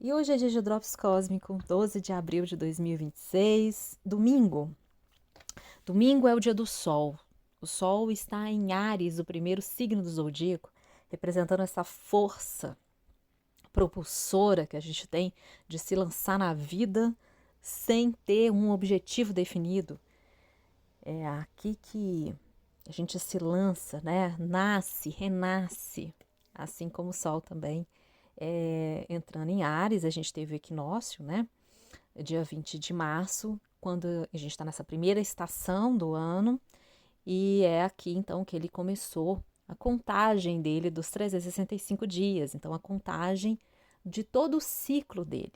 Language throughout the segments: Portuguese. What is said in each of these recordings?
E hoje é dia de Drops Cósmico, 12 de abril de 2026, domingo. Domingo é o dia do Sol. O Sol está em Áries, o primeiro signo do zodíaco, representando essa força propulsora que a gente tem de se lançar na vida sem ter um objetivo definido. É aqui que a gente se lança, né? Nasce, renasce, assim como o Sol também. Entrando em Áries, a gente teve o equinócio, né? Dia 20 de março, quando a gente está nessa primeira estação do ano, e é aqui então que ele começou a contagem dele dos 365 dias. Então, a contagem de todo o ciclo dele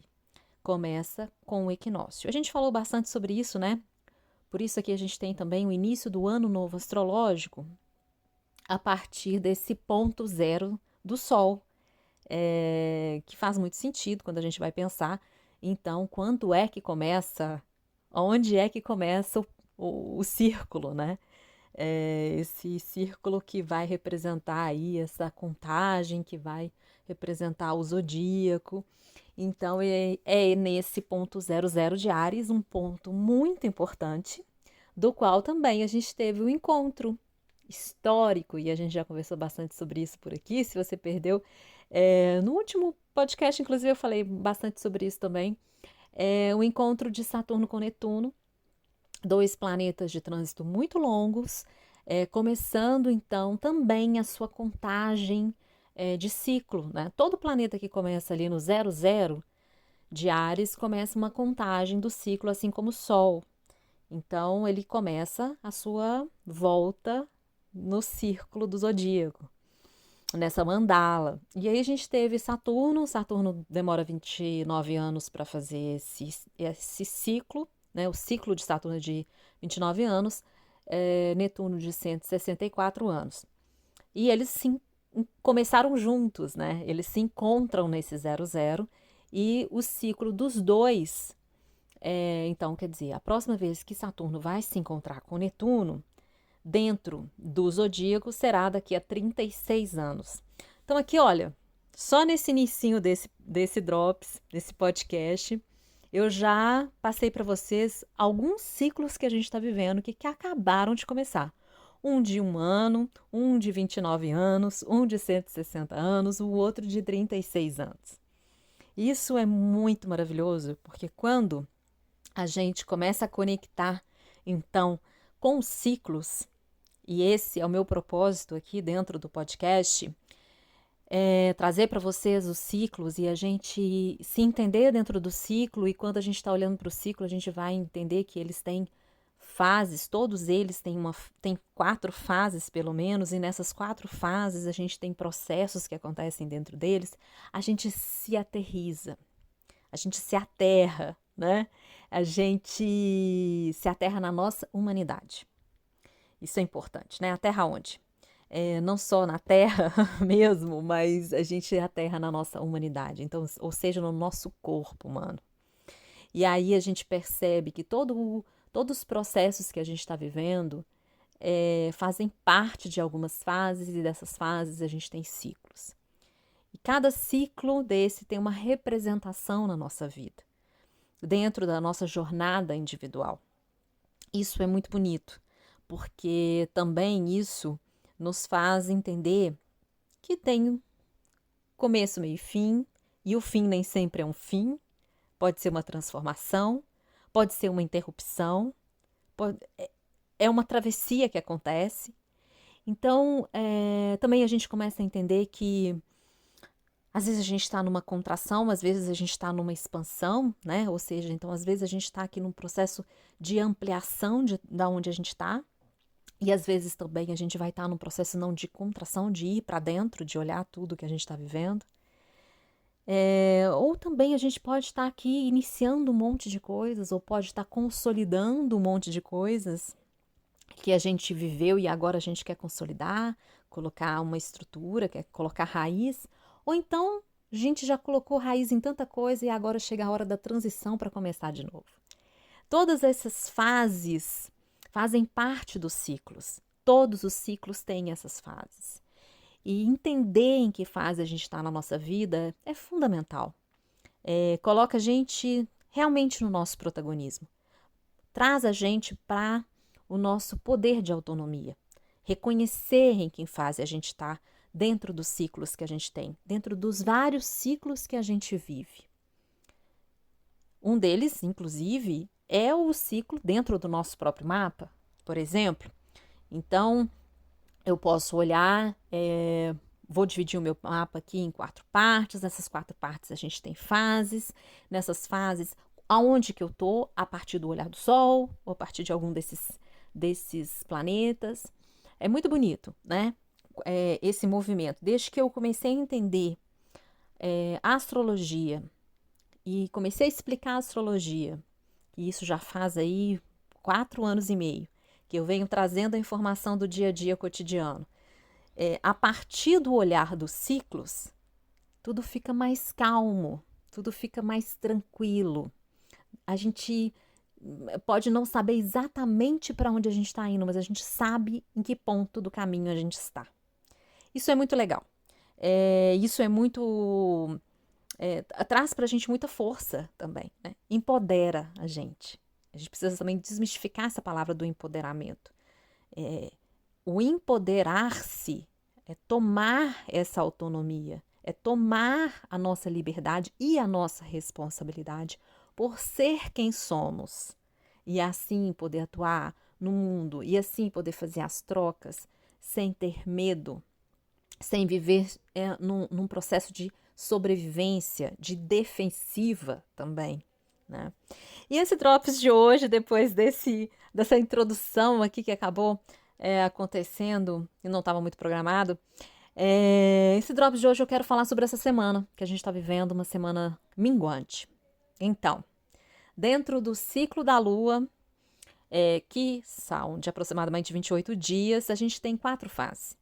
começa com o equinócio. A gente falou bastante sobre isso, né? Por isso aqui a gente tem também o início do ano novo astrológico a partir desse ponto zero do Sol, que faz muito sentido quando a gente vai pensar. Então, quando é que começa, onde é que começa o círculo, né? Esse círculo que vai representar aí essa contagem, que vai representar o zodíaco. Então, é nesse ponto 00 de Áries, um ponto muito importante, do qual também a gente teve o encontro histórico, e a gente já conversou bastante sobre isso por aqui. Se você perdeu, no último podcast, inclusive, eu falei bastante sobre isso também. O encontro de Saturno com Netuno, dois planetas de trânsito muito longos, começando então também a sua contagem de ciclo, né? Todo planeta que começa ali no 00 de Áries começa uma contagem do ciclo, assim como o Sol. Então ele começa a sua volta no círculo do zodíaco, nessa mandala. E aí a gente teve Saturno demora 29 anos para fazer esse ciclo, né? O ciclo de Saturno é de 29 anos, Netuno de 164 anos. E eles começaram juntos, né? Eles se encontram nesse 00 e o ciclo dos dois. Então, quer dizer, a próxima vez que Saturno vai se encontrar com Netuno, dentro do zodíaco, será daqui a 36 anos. Então, aqui, olha, só nesse inicinho desse Drops, desse podcast, eu já passei para vocês alguns ciclos que a gente está vivendo que acabaram de começar. Um de 1 ano, um de 29 anos, um de 160 anos, o outro de 36 anos. Isso é muito maravilhoso, porque quando a gente começa a conectar, então, com os ciclos, e esse é o meu propósito aqui dentro do podcast, trazer para vocês os ciclos e a gente se entender dentro do ciclo. E quando a gente está olhando para o ciclo, a gente vai entender que eles têm fases, todos eles têm 4 fases pelo menos, e nessas 4 fases a gente tem processos que acontecem dentro deles. A gente se aterriza, a gente se aterra, né? A gente se aterra na nossa humanidade. Isso é importante, né? A Terra onde? Não só na Terra mesmo, mas a gente aterra na nossa humanidade, então, ou seja, no nosso corpo humano. E aí a gente percebe que todos os processos que a gente está vivendo fazem parte de algumas fases, e dessas fases a gente tem ciclos. E cada ciclo desse tem uma representação na nossa vida, dentro da nossa jornada individual. Isso é muito bonito, porque também isso nos faz entender que tem começo, meio e fim, e o fim nem sempre é um fim, pode ser uma transformação, pode ser uma interrupção, é uma travessia que acontece. Então, também a gente começa a entender que às vezes a gente está numa contração, às vezes a gente está numa expansão, né? Ou seja, então às vezes a gente está aqui num processo de ampliação da onde a gente está, e às vezes também a gente vai estar num processo não de contração, de ir para dentro, de olhar tudo que a gente está vivendo. Ou também a gente pode estar aqui iniciando um monte de coisas, ou pode estar consolidando um monte de coisas que a gente viveu e agora a gente quer consolidar, colocar uma estrutura, quer colocar raiz. Ou então a gente já colocou raiz em tanta coisa e agora chega a hora da transição para começar de novo. Todas essas fases fazem parte dos ciclos. Todos os ciclos têm essas fases. E entender em que fase a gente está na nossa vida é fundamental. coloca a gente realmente no nosso protagonismo. Traz a gente para o nosso poder de autonomia. Reconhecer em que fase a gente está dentro dos ciclos que a gente tem, dentro dos vários ciclos que a gente vive. Um deles, inclusive, é o ciclo dentro do nosso próprio mapa, por exemplo. Então, eu posso olhar, vou dividir o meu mapa aqui em 4 partes. Nessas 4 partes a gente tem fases. Nessas fases, aonde que eu tô? A partir do olhar do Sol, ou a partir de algum desses planetas. É muito bonito, né? Esse movimento. Desde que eu comecei a entender a astrologia e comecei a explicar a astrologia, e isso já faz aí 4 anos e meio, que eu venho trazendo a informação do dia a dia cotidiano. A partir do olhar dos ciclos, tudo fica mais calmo, tudo fica mais tranquilo. A gente pode não saber exatamente para onde a gente está indo, mas a gente sabe em que ponto do caminho a gente está. Isso é muito legal. Isso é muito... traz para a gente muita força também, né? Empodera a gente. A gente precisa também desmistificar essa palavra do empoderamento. O empoderar-se é tomar essa autonomia, é tomar a nossa liberdade e a nossa responsabilidade por ser quem somos. E assim poder atuar no mundo, e assim poder fazer as trocas sem ter medo, sem viver num processo de sobrevivência, de defensiva também, né? E esse Drops de hoje, depois dessa introdução aqui que acabou acontecendo e não estava muito programado, esse Drops de hoje eu quero falar sobre essa semana que a gente está vivendo, uma semana minguante. Então, dentro do ciclo da Lua, que são de aproximadamente 28 dias, a gente tem 4 fases.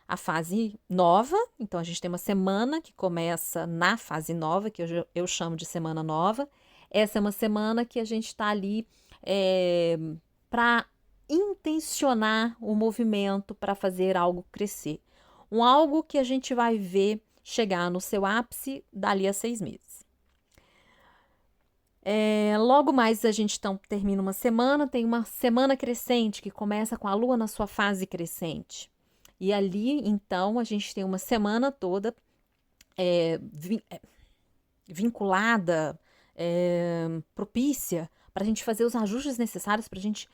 A fase nova, então a gente tem uma semana que começa na fase nova, que eu chamo de semana nova. Essa é uma semana que a gente está ali para intencionar o movimento, para fazer algo crescer. Algo que a gente vai ver chegar no seu ápice dali a 6 meses. Logo mais a gente então termina uma semana, tem uma semana crescente que começa com a Lua na sua fase crescente. E ali, então, a gente tem uma semana toda vinculada, propícia, para a gente fazer os ajustes necessários para a gente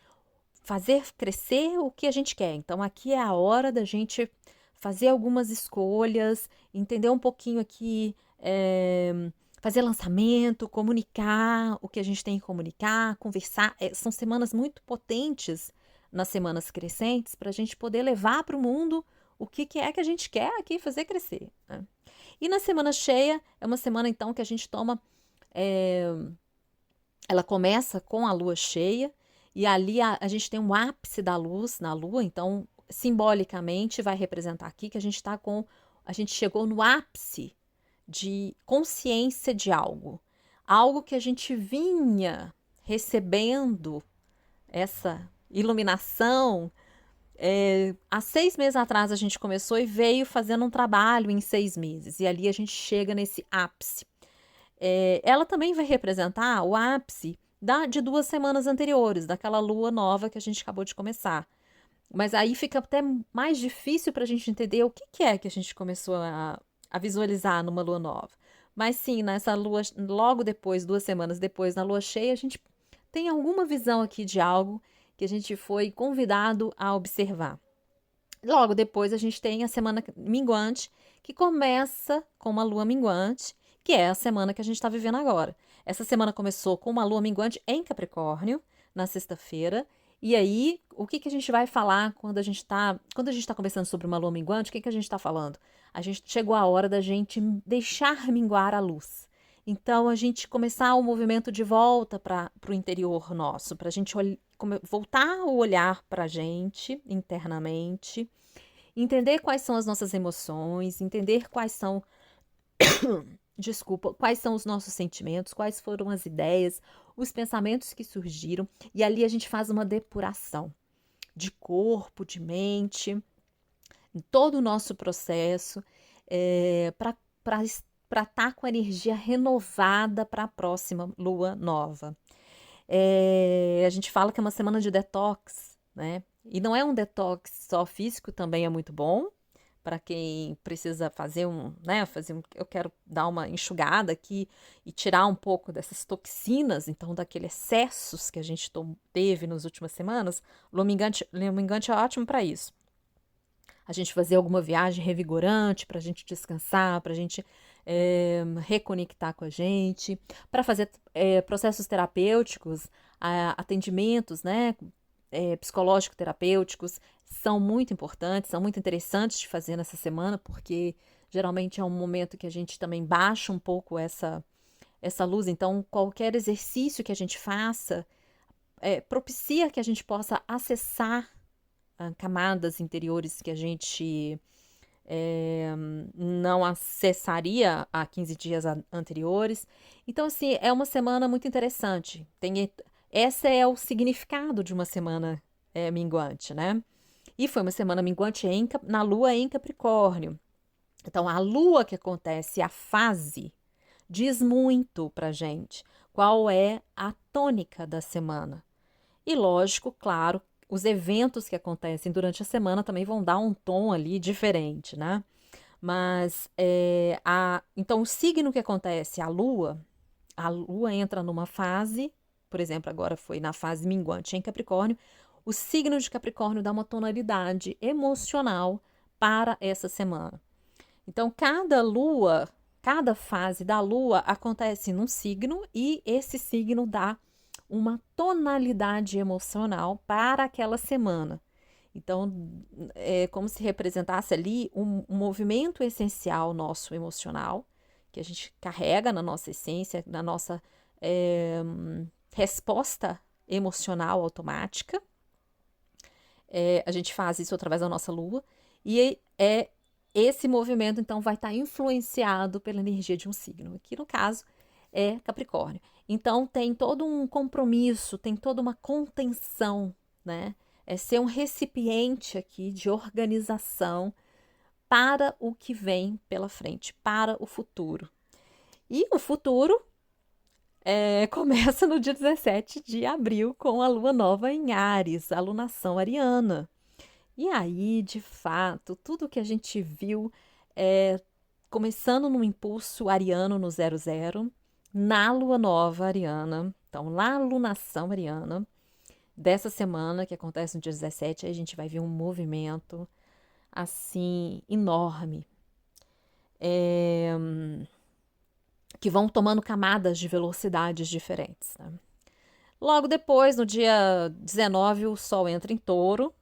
fazer crescer o que a gente quer. Então, aqui é a hora da gente fazer algumas escolhas, entender um pouquinho aqui, fazer lançamento, comunicar o que a gente tem que comunicar, conversar. São semanas muito potentes nas semanas crescentes para a gente poder levar para o mundo o que é que a gente quer aqui fazer crescer, né? E na semana cheia, é uma semana então que a gente toma... ela começa com a lua cheia e ali a gente tem um ápice da luz na lua, então simbolicamente vai representar aqui que a gente chegou no ápice de consciência de algo que a gente vinha recebendo essa iluminação. Há 6 meses atrás a gente começou e veio fazendo um trabalho em 6 meses, e ali a gente chega nesse ápice. Ela também vai representar o ápice de 2 semanas anteriores, daquela lua nova que a gente acabou de começar. Mas aí fica até mais difícil para a gente entender o que é que a gente começou a visualizar numa lua nova. Mas sim, nessa lua, logo depois, 2 semanas depois, na lua cheia, a gente tem alguma visão aqui de algo que a gente foi convidado a observar. Logo depois, a gente tem a semana minguante, que começa com uma lua minguante, que é a semana que a gente está vivendo agora. Essa semana começou com uma lua minguante em Capricórnio, na sexta-feira. E aí, o que a gente vai falar quando a gente está conversando sobre uma lua minguante? O que a gente está falando? A gente chegou a hora da gente deixar minguar a luz. Então, a gente começar o movimento de volta para o interior nosso, para a gente voltar o olhar para a gente internamente, entender quais são as nossas emoções, entender quais são quais são os nossos sentimentos, quais foram as ideias, os pensamentos que surgiram, e ali a gente faz uma depuração de corpo, de mente, em todo o nosso processo, para para estar com a energia renovada para a próxima lua nova. A gente fala que é uma semana de detox, né? E não é um detox só físico, também é muito bom para quem precisa fazer eu quero dar uma enxugada aqui e tirar um pouco dessas toxinas, então daqueles excessos que a gente teve nas últimas semanas. Lua minguante é ótimo para isso. A gente fazer alguma viagem revigorante, para a gente descansar, para a gente reconectar com a gente, para fazer processos terapêuticos, atendimentos, né, psicológico-terapêuticos, são muito importantes, são muito interessantes de fazer nessa semana, porque geralmente é um momento que a gente também baixa um pouco essa luz. Então, qualquer exercício que a gente faça propicia que a gente possa acessar camadas interiores que a gente não acessaria há 15 dias anteriores. Então, assim, é uma semana muito interessante. Esse é o significado de uma semana minguante, né? E foi uma semana minguante na lua em Capricórnio. Então, a lua que acontece, a fase, diz muito pra gente qual é a tônica da semana. E lógico, claro, os eventos que acontecem durante a semana também vão dar um tom ali diferente, né? Mas então o signo que acontece, a lua entra numa fase, por exemplo, agora foi na fase minguante em Capricórnio. O signo de Capricórnio dá uma tonalidade emocional para essa semana. Então, cada fase da lua acontece num signo e esse signo dá uma tonalidade emocional para aquela semana. Então, é como se representasse ali um movimento essencial nosso emocional, que a gente carrega na nossa essência, na nossa resposta emocional automática. A gente faz isso através da nossa lua, e esse movimento, então, vai estar influenciado pela energia de um signo. Aqui, no caso, é Capricórnio. Então, tem todo um compromisso, tem toda uma contenção, né? É ser um recipiente aqui de organização para o que vem pela frente, para o futuro. E o futuro começa no dia 17 de abril com a lua nova em Áries, a lunação ariana. E aí, de fato, tudo que a gente viu começando no impulso ariano no 00, na lua nova ariana, então lá a lunação ariana dessa semana, que acontece no dia 17, aí a gente vai ver um movimento assim enorme, que vão tomando camadas de velocidades diferentes, né? Logo depois, no dia 19, o Sol entra em Touro.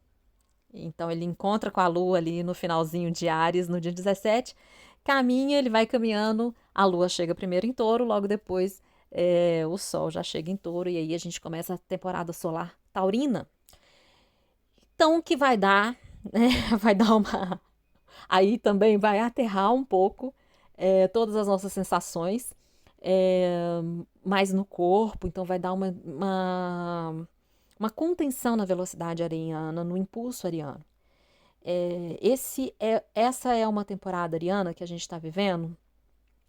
Então, ele encontra com a Lua ali no finalzinho de Áries, no dia 17. Caminha, ele vai caminhando. A Lua chega primeiro em Touro, logo depois o Sol já chega em Touro. E aí a gente começa a temporada solar taurina. Então, o que vai dar, né? Vai dar uma... Aí também vai aterrar um pouco todas as nossas sensações, mais no corpo. Então, vai dar uma contenção na velocidade ariana, no impulso ariano. Essa é uma temporada ariana que a gente está vivendo,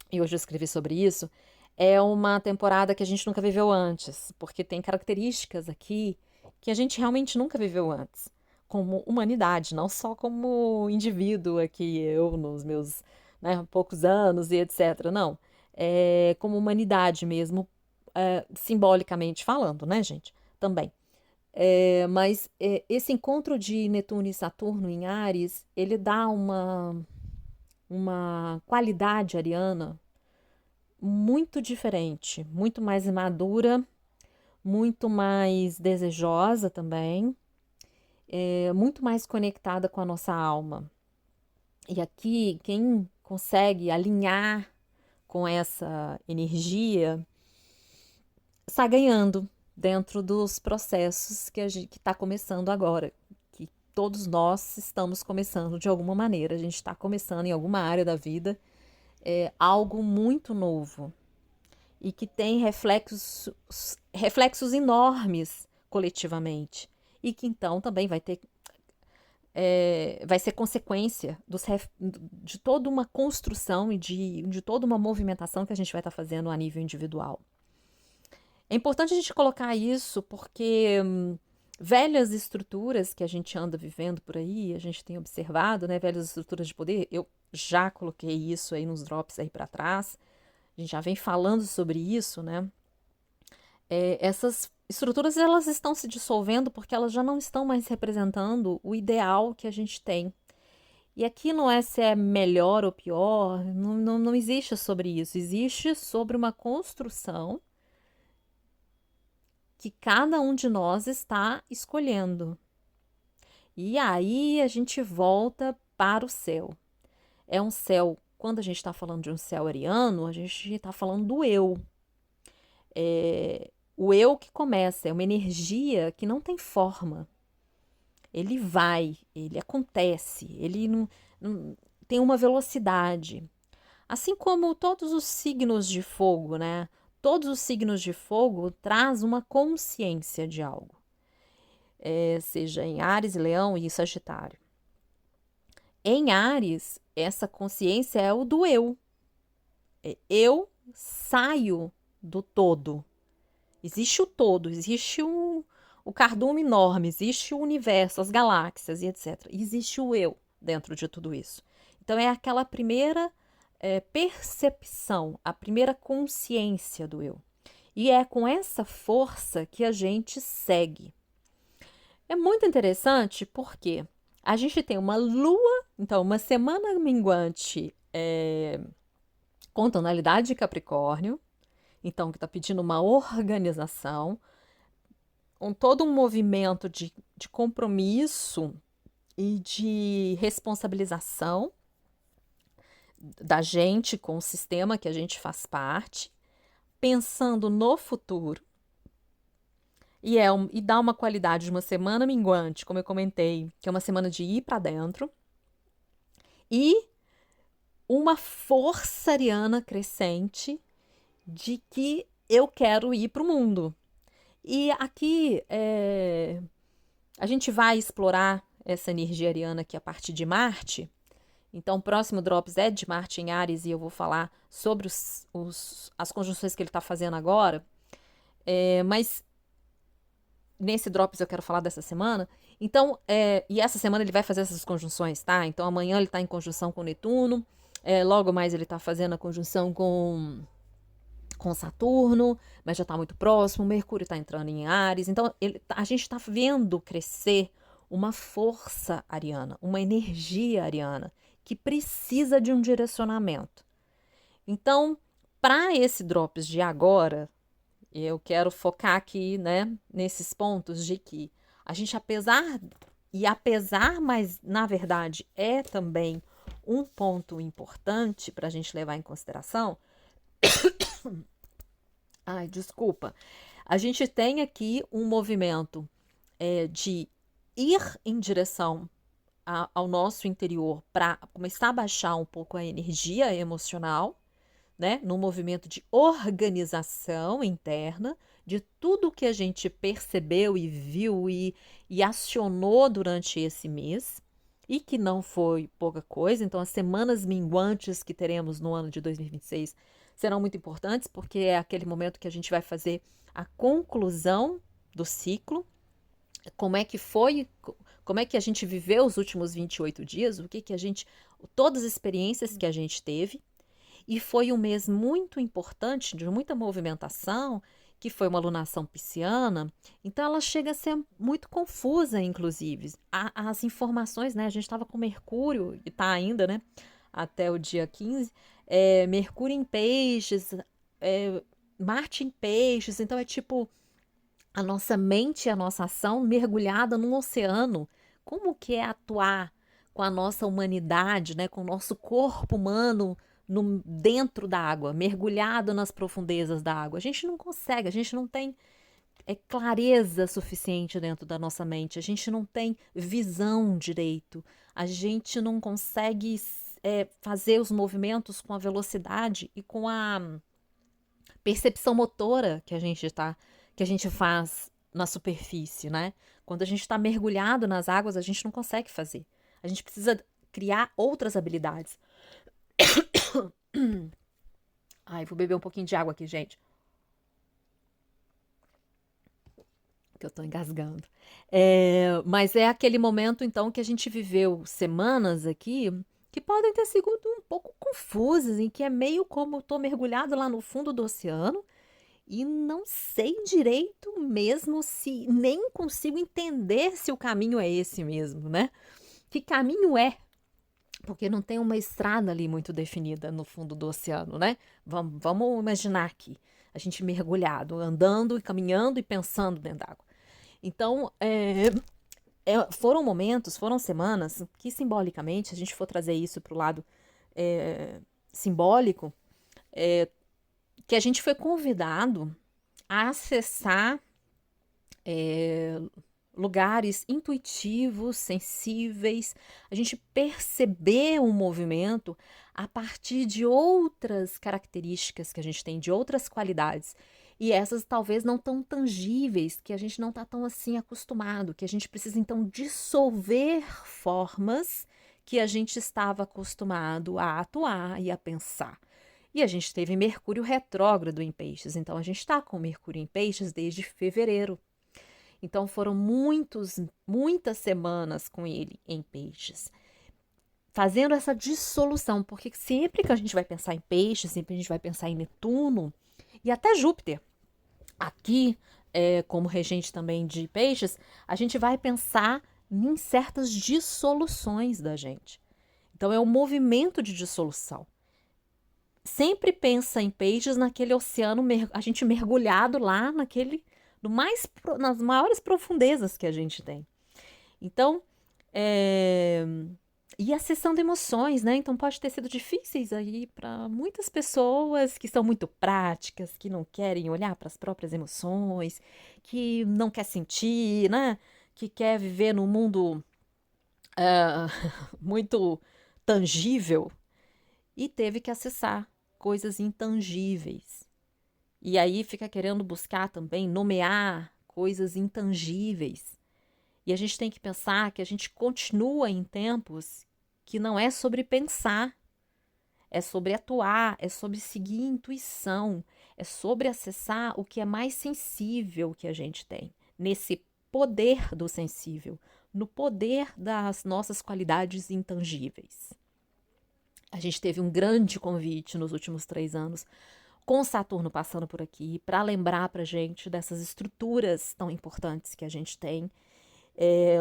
e hoje eu escrevi sobre isso. É uma temporada que a gente nunca viveu antes, porque tem características aqui que a gente realmente nunca viveu antes, como humanidade, não só como indivíduo aqui, eu nos meus poucos anos e etc. Não, como humanidade mesmo, simbolicamente falando, né, gente? Também. Mas esse encontro de Netuno e Saturno em Áries, ele dá uma qualidade ariana muito diferente, muito mais madura, muito mais desejosa também, muito mais conectada com a nossa alma. E aqui, quem consegue alinhar com essa energia, está ganhando dentro dos processos que está começando agora, que todos nós estamos começando de alguma maneira. A gente está começando em alguma área da vida algo muito novo e que tem reflexos enormes coletivamente, e que então também vai ter vai ser consequência de toda uma construção e de toda uma movimentação que a gente vai estar fazendo a nível individual. É importante a gente colocar isso porque velhas estruturas que a gente anda vivendo por aí, a gente tem observado, né, velhas estruturas de poder, eu já coloquei isso aí nos drops aí para trás, a gente já vem falando sobre isso, né? Essas estruturas elas estão se dissolvendo porque elas já não estão mais representando o ideal que a gente tem. E aqui não é se é melhor ou pior, não existe sobre isso, existe sobre uma construção que cada um de nós está escolhendo. E aí a gente volta para o céu. É um céu, quando a gente está falando de um céu ariano, a gente está falando do eu. O eu que começa, é uma energia que não tem forma. Ele vai, ele acontece, ele não tem uma velocidade. Assim como todos os signos de fogo, né? Todos os signos de fogo traz uma consciência de algo. Seja em Áries, Leão e Sagitário. Em Áries, essa consciência é o do eu. Eu saio do todo. Existe o todo, existe o cardume enorme, existe o universo, as galáxias e etc. Existe o eu dentro de tudo isso. Então é aquela primeira percepção, a primeira consciência do eu. E é com essa força que a gente segue. É muito interessante porque a gente tem uma lua, então uma semana minguante com tonalidade de Capricórnio, então que está pedindo uma organização, todo um movimento de compromisso e de responsabilização da gente com o sistema que a gente faz parte, pensando no futuro. E dá uma qualidade de uma semana minguante, como eu comentei, que é uma semana de ir para dentro. E uma força ariana crescente de que eu quero ir para o mundo. E aqui a gente vai explorar essa energia ariana aqui a partir de Marte. Então, o próximo Drops é de Marte em Áries e eu vou falar sobre as conjunções que ele está fazendo agora. Mas nesse Drops eu quero falar dessa semana. Então, e essa semana ele vai fazer essas conjunções, tá? Então, amanhã ele está em conjunção com Netuno. Logo mais ele está fazendo a conjunção com Saturno, mas já está muito próximo. Mercúrio está entrando em Áries. Então, a gente está vendo crescer uma força ariana, uma energia ariana, que precisa de um direcionamento. Então, para esse Drops de agora, eu quero focar aqui, né, nesses pontos de que a gente, apesar, mas na verdade é também um ponto importante para a gente levar em consideração. Ai, desculpa. A gente tem aqui um movimento de ir em direção ao nosso interior para começar a baixar um pouco a energia emocional, né? Num movimento de organização interna de tudo que a gente percebeu e viu e acionou durante esse mês e que não foi pouca coisa. Então, as semanas minguantes que teremos no ano de 2026 serão muito importantes porque é aquele momento que a gente vai fazer a conclusão do ciclo. Como é que foi, como é que a gente viveu os últimos 28 dias, todas as experiências que a gente teve. E foi um mês muito importante, de muita movimentação, que foi uma alunação pisciana. Então, ela chega a ser muito confusa, inclusive. As informações, né? A gente estava com Mercúrio, e está ainda, né? Até o dia 15. Mercúrio em peixes, Marte em peixes. Então, é tipo a nossa mente e a nossa ação mergulhada num oceano. Como que é atuar com a nossa humanidade, né? Com o nosso corpo humano dentro da água, mergulhado nas profundezas da água. A gente não consegue, a gente não tem clareza suficiente dentro da nossa mente, a gente não tem visão direito, a gente não consegue fazer os movimentos com a velocidade e com a percepção motora que a gente faz na superfície, né? Quando a gente está mergulhado nas águas, a gente não consegue fazer. A gente precisa criar outras habilidades. Ai, vou beber um pouquinho de água aqui, gente, que eu tô engasgando. Mas é aquele momento, então, que a gente viveu semanas aqui que podem ter sido um pouco confusas, em que é meio como eu tô mergulhado lá no fundo do oceano e não sei direito mesmo se nem consigo entender se o caminho é esse mesmo, né? Que caminho é? Porque não tem uma estrada ali muito definida no fundo do oceano, né? Vamos imaginar aqui, a gente mergulhado, andando e caminhando e pensando dentro d'água. Então, foram momentos, foram semanas que simbolicamente, se a gente for trazer isso para o lado simbólico, que a gente foi convidado a acessar lugares intuitivos, sensíveis, a gente perceber um movimento a partir de outras características que a gente tem, de outras qualidades. E essas talvez não tão tangíveis, que a gente não está tão assim acostumado, que a gente precisa então dissolver formas que a gente estava acostumado a atuar e a pensar. E a gente teve Mercúrio retrógrado em Peixes, então a gente está com Mercúrio em Peixes desde fevereiro. Então foram muitas semanas com ele em Peixes, fazendo essa dissolução, porque sempre que a gente vai pensar em Peixes, sempre a gente vai pensar em Netuno e até Júpiter, aqui como regente também de Peixes, a gente vai pensar em certas dissoluções da gente. Então é um movimento de dissolução. Sempre pensa em Peixes naquele oceano, a gente mergulhado lá naquele nas maiores profundezas que a gente tem. Então, e a sessão de emoções, né? Então pode ter sido difíceis aí para muitas pessoas que são muito práticas, que não querem olhar para as próprias emoções, que não quer sentir, né? Que quer viver num mundo muito tangível e teve que acessar coisas intangíveis. E aí fica querendo buscar também nomear coisas intangíveis. E a gente tem que pensar que a gente continua em tempos que não é sobre pensar, é sobre atuar, é sobre seguir intuição, é sobre acessar o que é mais sensível que a gente tem, nesse poder do sensível, no poder das nossas qualidades intangíveis. A gente teve um grande convite nos últimos 3 anos com Saturno passando por aqui, para lembrar para a gente dessas estruturas tão importantes que a gente tem,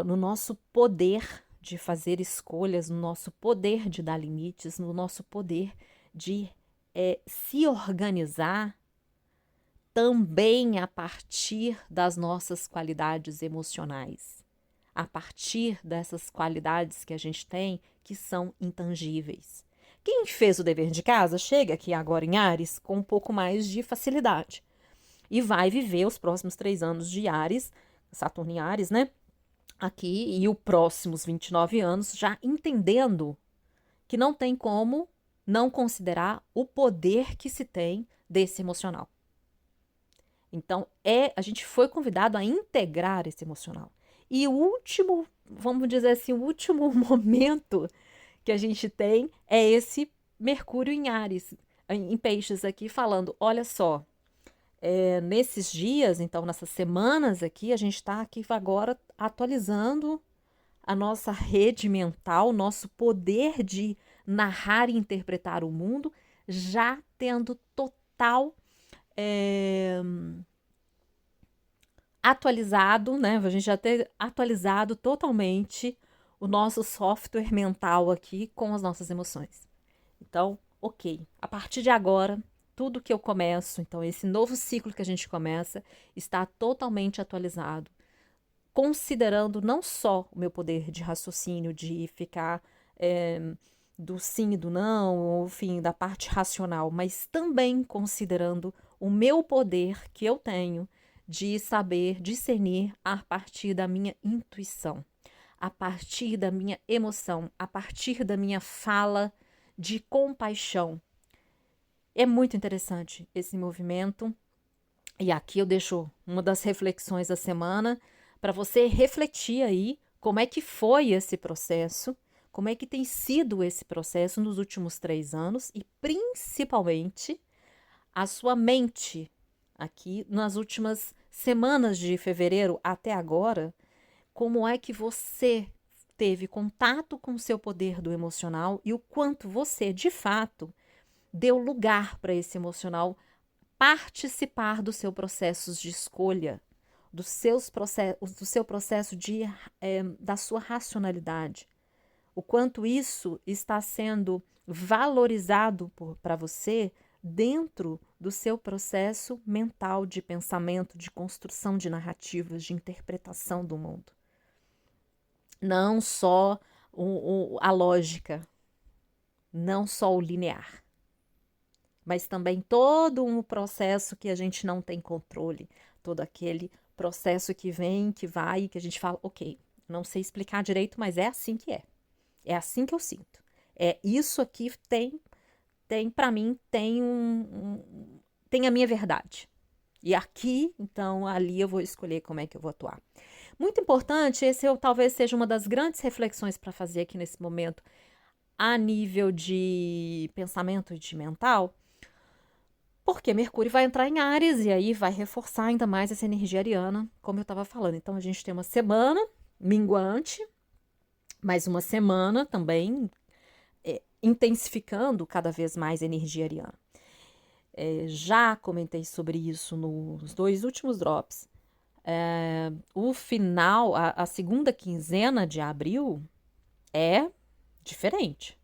no nosso poder de fazer escolhas, no nosso poder de dar limites, no nosso poder de se organizar também a partir das nossas qualidades emocionais, a partir dessas qualidades que a gente tem que são intangíveis. Quem fez o dever de casa chega aqui agora em Áries com um pouco mais de facilidade e vai viver os próximos 3 anos de Áries, Saturno em Áries, né? Aqui e os próximos 29 anos já entendendo que não tem como não considerar o poder que se tem desse emocional. Então, a gente foi convidado a integrar esse emocional. E o último, vamos dizer assim, o último momento que a gente tem é esse Mercúrio em Áries, em Peixes aqui, falando, olha só, nesses dias, então nessas semanas aqui, a gente está aqui agora atualizando a nossa rede mental, nosso poder de narrar e interpretar o mundo, já tendo total atualizado, né? A gente já ter atualizado totalmente o nosso software mental aqui com as nossas emoções. Então, ok, a partir de agora, tudo que eu começo, então esse novo ciclo que a gente começa, está totalmente atualizado, considerando não só o meu poder de raciocínio, de ficar do sim e do não, enfim, da parte racional, mas também considerando o meu poder que eu tenho de saber discernir a partir da minha intuição, a partir da minha emoção, a partir da minha fala de compaixão. É muito interessante esse movimento E aqui eu deixo uma das reflexões da semana para você refletir aí como é que foi esse processo, como é que tem sido esse processo nos últimos 3 anos e principalmente a sua mente aqui nas últimas semanas de fevereiro até agora, como é que você teve contato com o seu poder do emocional e o quanto você, de fato, deu lugar para esse emocional participar dos seus processos de escolha, do seu processo da sua racionalidade. O quanto isso está sendo valorizado para você dentro do seu processo mental de pensamento, de construção de narrativas, de interpretação do mundo. Não só a lógica, não só o linear, mas também todo um processo que a gente não tem controle, todo aquele processo que vem, que vai, que a gente fala, ok, não sei explicar direito, mas é assim que é. É assim que eu sinto. É isso aqui tem para mim, tem a minha verdade. E aqui, então, ali eu vou escolher como é que eu vou atuar. Muito importante, talvez seja uma das grandes reflexões para fazer aqui nesse momento, a nível de pensamento e de mental, porque Mercúrio vai entrar em Áries e aí vai reforçar ainda mais essa energia ariana, como eu estava falando. Então, a gente tem uma semana minguante, mais uma semana também intensificando cada vez mais a energia ariana. Já comentei sobre isso nos 2 últimos drops. O final, a segunda quinzena de abril é diferente.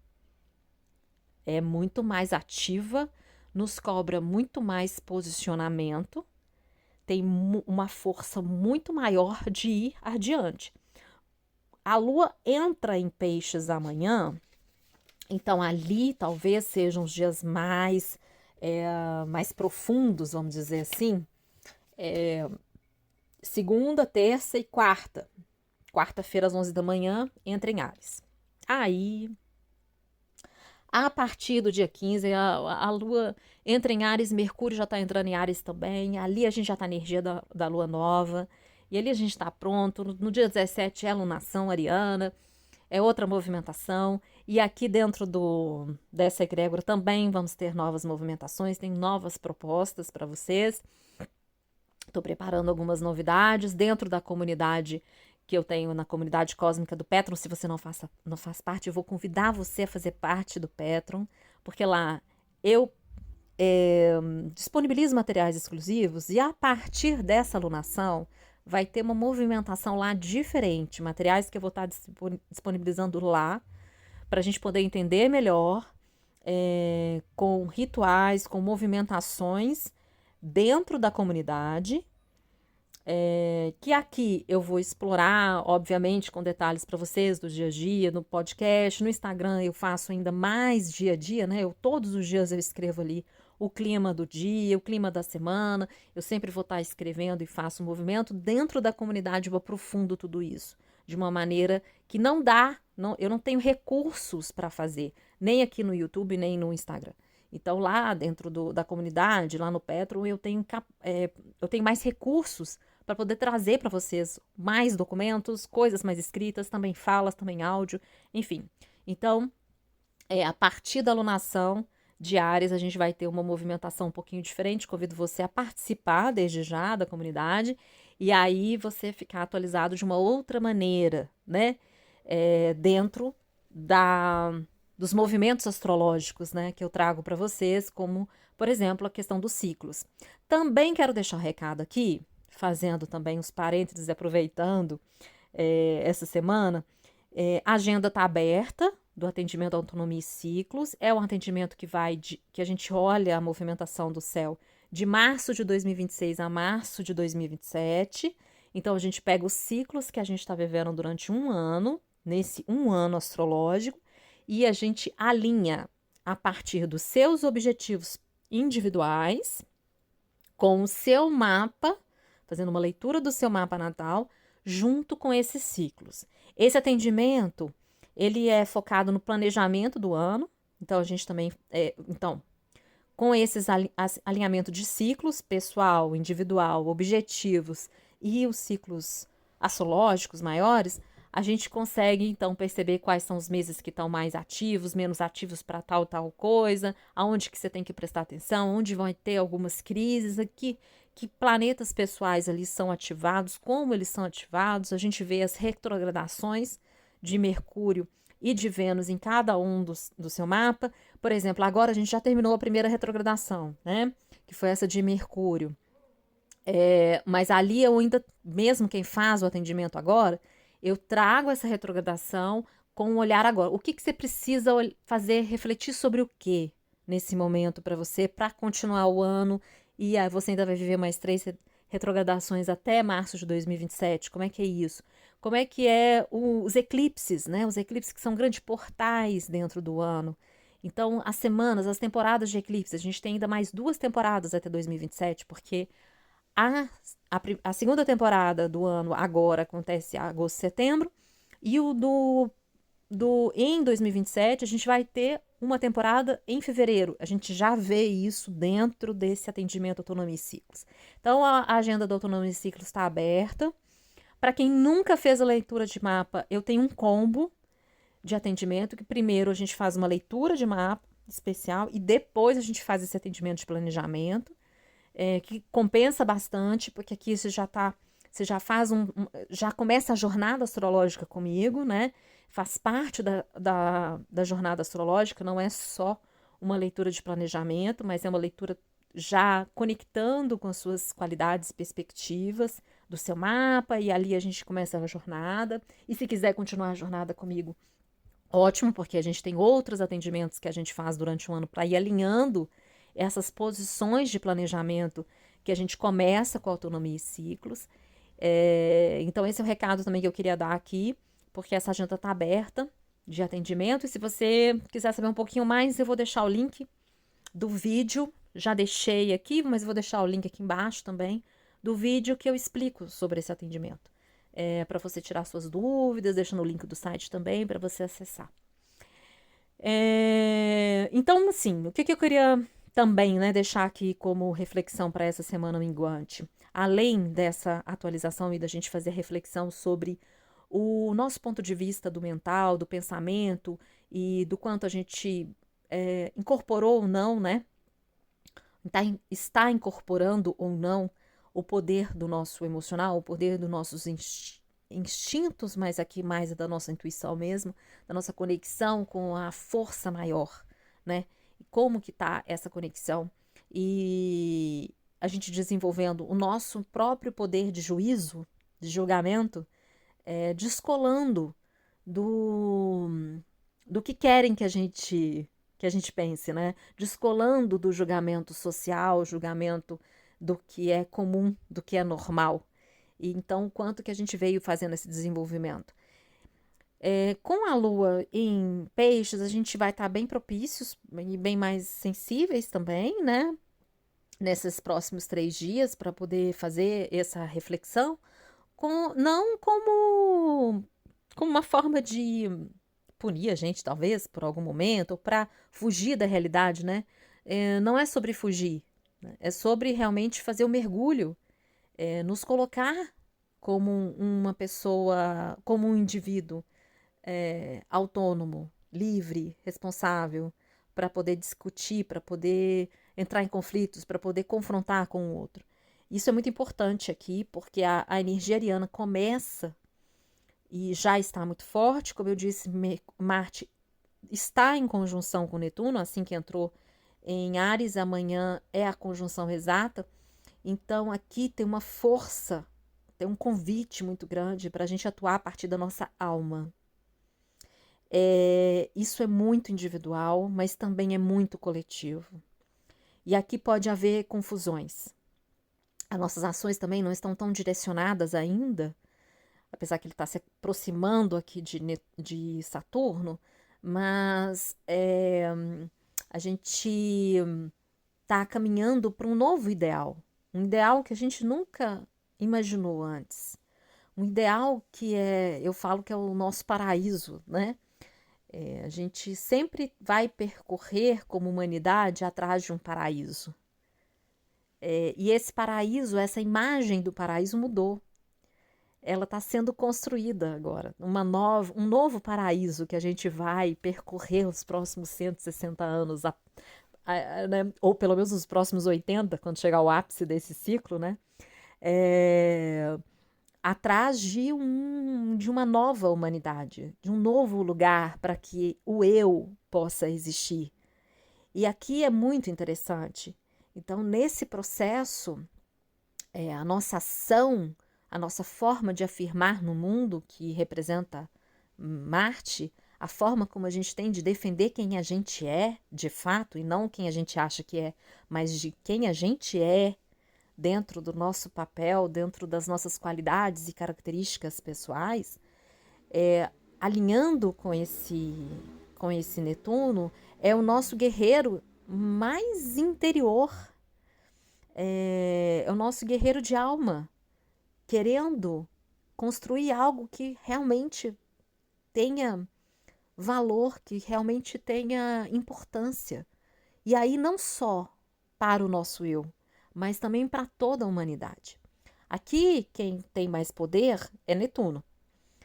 É muito mais ativa, nos cobra muito mais posicionamento, tem uma força muito maior de ir adiante. A Lua entra em Peixes amanhã, então ali talvez sejam os dias mais profundos, vamos dizer assim. Segunda, terça e quarta. Quarta-feira às 11 da manhã, entra em Áries. Aí, a partir do dia 15, a Lua entra em Áries, Mercúrio já está entrando em Áries também. Ali a gente já está na energia da Lua nova. E ali a gente está pronto. No dia 17 é a lunação ariana. É outra movimentação. E aqui dentro dessa egrégora também vamos ter novas movimentações. Tem novas propostas para vocês. Estou preparando algumas novidades dentro da comunidade que eu tenho na comunidade cósmica do Petron. Se você não faz parte, eu vou convidar você a fazer parte do Petron, porque lá eu disponibilizo materiais exclusivos e a partir dessa alunação vai ter uma movimentação lá diferente, materiais que eu vou estar disponibilizando lá para a gente poder entender melhor, com rituais, com movimentações dentro da comunidade, que aqui eu vou explorar, obviamente, com detalhes para vocês do dia a dia, no podcast, no Instagram eu faço ainda mais dia a dia, né? Todos os dias eu escrevo ali o clima do dia, o clima da semana, eu sempre vou estar escrevendo e faço um movimento. Dentro da comunidade eu aprofundo tudo isso, de uma maneira que não dá, eu não tenho recursos para fazer, nem aqui no YouTube, nem no Instagram. Então, lá dentro da comunidade, lá no Petron, eu tenho mais recursos para poder trazer para vocês mais documentos, coisas mais escritas, também falas, também áudio, enfim. Então, a partir da alunação de Áries, a gente vai ter uma movimentação um pouquinho diferente. Convido você a participar desde já da comunidade e aí você ficar atualizado de uma outra maneira, né? Dentro dos movimentos astrológicos, né, que eu trago para vocês, como, por exemplo, a questão dos ciclos. Também quero deixar um recado aqui, fazendo também os parênteses, aproveitando essa semana, a agenda está aberta do atendimento à autonomia e ciclos. É um atendimento que a gente olha a movimentação do céu de março de 2026 a março de 2027. Então, a gente pega os ciclos que a gente está vivendo durante um ano, nesse um ano astrológico, e a gente alinha a partir dos seus objetivos individuais com o seu mapa, fazendo uma leitura do seu mapa natal, junto com esses ciclos. Esse atendimento, ele é focado no planejamento do ano, então a gente também, com esses alinhamento de ciclos, pessoal, individual, objetivos e os ciclos astrológicos maiores, a gente consegue, então, perceber quais são os meses que estão mais ativos, menos ativos para tal coisa, aonde que você tem que prestar atenção, onde vão ter algumas crises, aqui, que planetas pessoais ali são ativados, como eles são ativados, a gente vê as retrogradações de Mercúrio e de Vênus em cada um do seu mapa. Por exemplo, agora a gente já terminou a primeira retrogradação, né? Que foi essa de Mercúrio. Mas ali eu ainda, mesmo quem faz o atendimento agora, eu trago essa retrogradação com um olhar agora. O que você precisa fazer, refletir sobre o que nesse momento para você, para continuar o ano, e aí você ainda vai viver mais 3 retrogradações até março de 2027. Como é que é isso? Como é que os eclipses, né? Os eclipses que são grandes portais dentro do ano. Então, as semanas, as temporadas de eclipse, a gente tem ainda mais 2 temporadas até 2027, porque a segunda temporada do ano agora acontece em agosto, setembro, e em 2027 a gente vai ter uma temporada em fevereiro. A gente já vê isso dentro desse atendimento Autonomia e Ciclos. Então a agenda da Autonomia e Ciclos está aberta. Para quem nunca fez a leitura de mapa, eu tenho um combo de atendimento que primeiro a gente faz uma leitura de mapa especial e depois a gente faz esse atendimento de planejamento. Que compensa bastante, porque aqui você já faz já começa a jornada astrológica comigo, né? Faz parte da jornada astrológica, não é só uma leitura de planejamento, mas é uma leitura já conectando com as suas qualidades e perspectivas do seu mapa, e ali a gente começa a jornada. E se quiser continuar a jornada comigo, ótimo, porque a gente tem outros atendimentos que a gente faz durante o ano para ir alinhando essas posições de planejamento que a gente começa com Autonomia e Ciclos. Então, esse é o recado também que eu queria dar aqui, porque essa agenda está aberta de atendimento. E se você quiser saber um pouquinho mais, eu vou deixar o link do vídeo. Já deixei aqui, mas vou deixar o link aqui embaixo também, do vídeo que eu explico sobre esse atendimento. Para você tirar suas dúvidas, deixando o link do site também para você acessar. Então, assim, o que eu queria também, né, deixar aqui como reflexão para essa semana minguante, além dessa atualização e da gente fazer reflexão sobre o nosso ponto de vista do mental, do pensamento e do quanto a gente incorporou ou não, né? Está incorporando ou não o poder do nosso emocional, o poder dos nossos instintos, mas aqui mais da nossa intuição mesmo, da nossa conexão com a força maior, né? E como que tá essa conexão? E a gente desenvolvendo o nosso próprio poder de juízo, de julgamento, descolando do que querem que a gente pense, né? Descolando do julgamento social, julgamento do que é comum, do que é normal. E então, quanto que a gente veio fazendo esse desenvolvimento? Com a Lua em Peixes, a gente vai estar bem propícios e bem mais sensíveis também, né? Nesses próximos 3 dias, para poder fazer essa reflexão, não como uma forma de punir a gente, talvez, por algum momento, ou para fugir da realidade, né? Não é sobre fugir, né? É sobre realmente fazer o mergulho, nos colocar como uma pessoa, como um indivíduo autônomo, livre, responsável, para poder discutir, para poder entrar em conflitos, para poder confrontar com o outro. Isso é muito importante aqui, porque a energia ariana começa e já está muito forte. Como eu disse, Marte está em conjunção com Netuno, assim que entrou em Áries, amanhã é a conjunção exata. Então aqui tem uma força, tem um convite muito grande para a gente atuar a partir da nossa alma. Isso é muito individual, mas também é muito coletivo. E aqui pode haver confusões. As nossas ações também não estão tão direcionadas ainda, apesar que ele está se aproximando aqui de Saturno, mas a gente está caminhando para um novo ideal, um ideal que a gente nunca imaginou antes, um ideal que eu falo que é o nosso paraíso, né? A gente sempre vai percorrer como humanidade atrás de um paraíso. E esse paraíso, essa imagem do paraíso mudou. Ela está sendo construída agora, um novo paraíso que a gente vai percorrer os próximos 160 anos, né? Ou pelo menos os próximos 80, quando chegar ao ápice desse ciclo, né? Atrás de uma nova humanidade, de um novo lugar para que o eu possa existir. E aqui é muito interessante. Então, nesse processo, a nossa ação, a nossa forma de afirmar no mundo, que representa Marte, a forma como a gente tem de defender quem a gente é, de fato, e não quem a gente acha que é, mas de quem a gente é, dentro do nosso papel, dentro das nossas qualidades e características pessoais, alinhando com esse Netuno, é o nosso guerreiro mais interior, é o nosso guerreiro de alma, querendo construir algo que realmente tenha valor, que realmente tenha importância. E aí não só para o nosso eu, mas também para toda a humanidade. Aqui, quem tem mais poder é Netuno,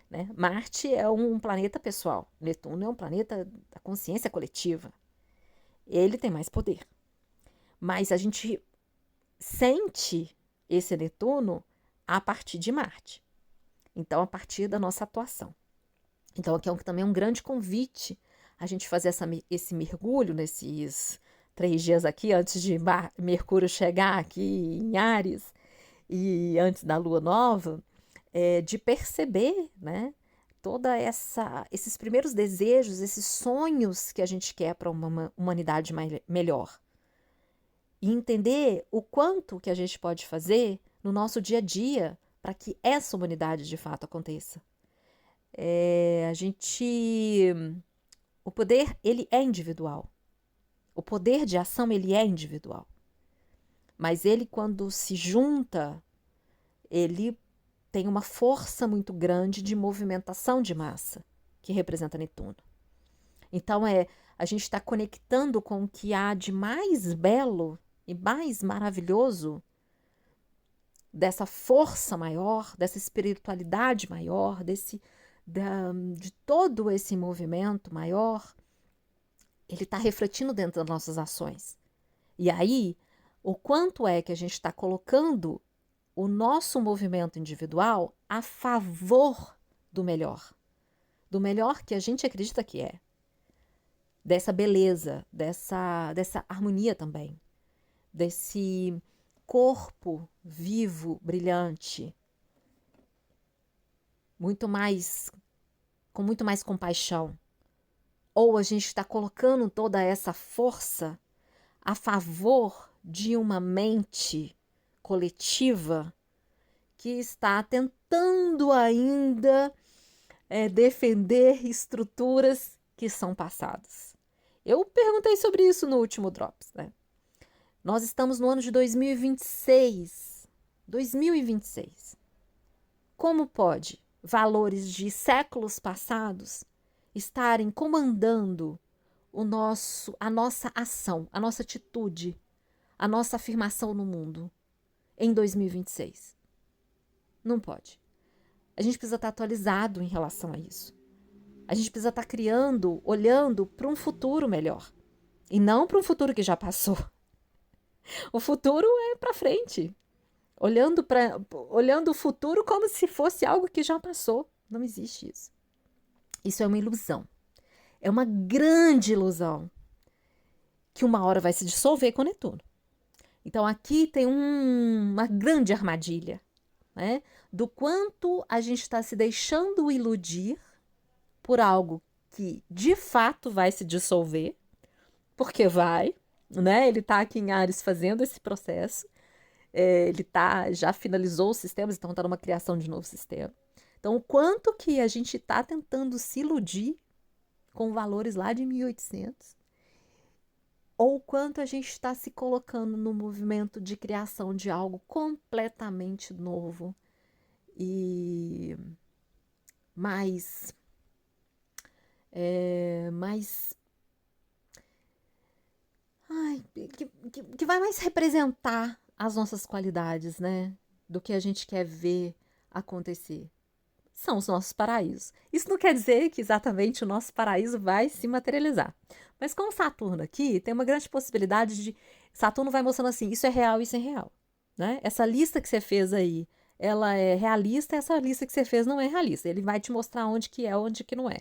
né? Marte é um planeta pessoal, Netuno é um planeta da consciência coletiva. Ele tem mais poder. Mas a gente sente esse Netuno a partir de Marte. Então, a partir da nossa atuação. Então, aqui também é um grande convite a gente fazer esse mergulho nesses 3 dias aqui, antes de Mercúrio chegar aqui em Áries e antes da Lua Nova, de perceber, né, esses primeiros desejos, esses sonhos que a gente quer para uma humanidade melhor. E entender o quanto que a gente pode fazer no nosso dia a dia para que essa humanidade de fato aconteça. O poder, ele é individual. O poder de ação, ele é individual. Mas ele, quando se junta, ele tem uma força muito grande de movimentação de massa, que representa Netuno. Então, a gente está conectando com o que há de mais belo e mais maravilhoso dessa força maior, dessa espiritualidade maior, de todo esse movimento maior. Ele está refletindo dentro das nossas ações. E aí, o quanto é que a gente está colocando o nosso movimento individual a favor do melhor que a gente acredita que é, dessa beleza, dessa harmonia também, desse corpo vivo, brilhante, com muito mais compaixão. Ou a gente está colocando toda essa força a favor de uma mente coletiva que está tentando ainda defender estruturas que são passadas. Eu perguntei sobre isso no último Drops, né? Nós estamos no ano de 2026. 2026. Como pode valores de séculos passados estarem comandando a nossa ação, a nossa atitude, a nossa afirmação no mundo em 2026? Não pode. A gente precisa estar atualizado em relação a isso. A gente precisa estar criando, olhando para um futuro melhor. E não para um futuro que já passou. O futuro é para frente. Olhando o futuro como se fosse algo que já passou. Não existe isso. Isso é uma ilusão. É uma grande ilusão que uma hora vai se dissolver com Netuno. Então aqui tem uma grande armadilha, né? Do quanto a gente está se deixando iludir por algo que de fato vai se dissolver, porque vai, né? Ele está aqui em Áries fazendo esse processo, ele já finalizou os sistemas, então está numa criação de novo sistema. Então, o quanto que a gente está tentando se iludir com valores lá de 1800, ou quanto a gente está se colocando no movimento de criação de algo completamente novo e mais Mas que vai mais representar as nossas qualidades, né? Do que a gente quer ver acontecer. São os nossos paraísos. Isso não quer dizer que exatamente o nosso paraíso vai se materializar. Mas com Saturno aqui, tem uma grande possibilidade de. Saturno vai mostrando assim: isso é real, isso é real. Né? Essa lista que você fez aí, ela é realista, essa lista que você fez não é realista. Ele vai te mostrar onde que é, onde que não é.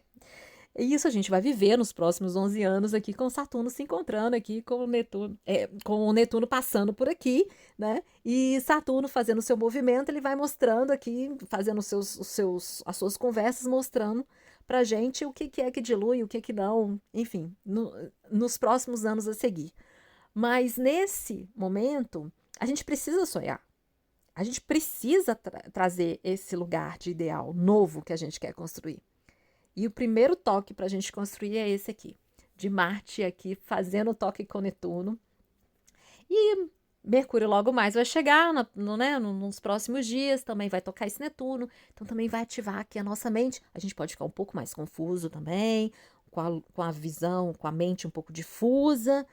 E isso a gente vai viver nos próximos 11 anos aqui com Saturno se encontrando aqui com o Netuno passando por aqui, né? E Saturno fazendo o seu movimento, ele vai mostrando aqui, fazendo as suas conversas, mostrando pra gente o que é que dilui, o que é que não, enfim, nos próximos anos a seguir. Mas nesse momento, a gente precisa sonhar. A gente precisa trazer esse lugar de ideal novo que a gente quer construir. E o primeiro toque para a gente construir é esse aqui, de Marte aqui fazendo o toque com Netuno. E Mercúrio logo mais vai chegar nos próximos dias, também vai tocar esse Netuno, então também vai ativar aqui a nossa mente. A gente pode ficar um pouco mais confuso também, com a visão, com a mente um pouco difusa.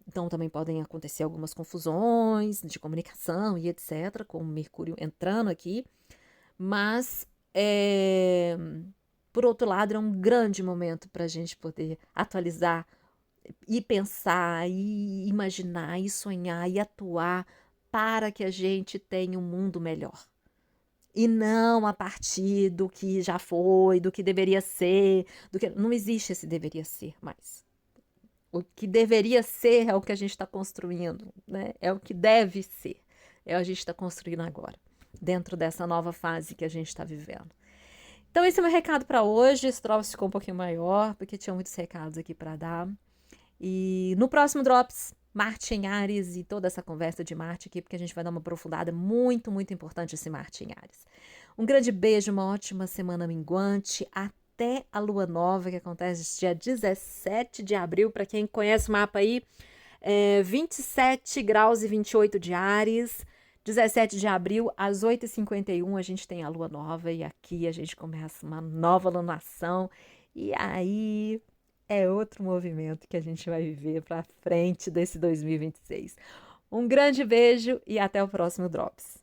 Então também podem acontecer algumas confusões de comunicação e etc., com o Mercúrio entrando aqui. Mas por outro lado, é um grande momento para a gente poder atualizar e pensar, e imaginar, e sonhar, e atuar para que a gente tenha um mundo melhor. E não a partir do que já foi, do que deveria ser, não existe esse deveria ser mais. O que deveria ser é o que a gente está construindo, né? É o que deve ser. É o que a gente está construindo agora, dentro dessa nova fase que a gente está vivendo. Então, esse é o meu recado para hoje. Esse Drops ficou um pouquinho maior, porque tinha muitos recados aqui para dar. E no próximo Drops, Marte em Áries e toda essa conversa de Marte aqui, porque a gente vai dar uma aprofundada muito, muito importante esse Marte em Áries. Um grande beijo, uma ótima semana minguante. Até a Lua Nova, que acontece dia 17 de abril. Para quem conhece o mapa aí, 27 graus e 28 de Áries. 17 de abril, às 8h51, a gente tem a Lua Nova e aqui a gente começa uma nova lunação. E aí é outro movimento que a gente vai viver para frente desse 2026. Um grande beijo e até o próximo Drops.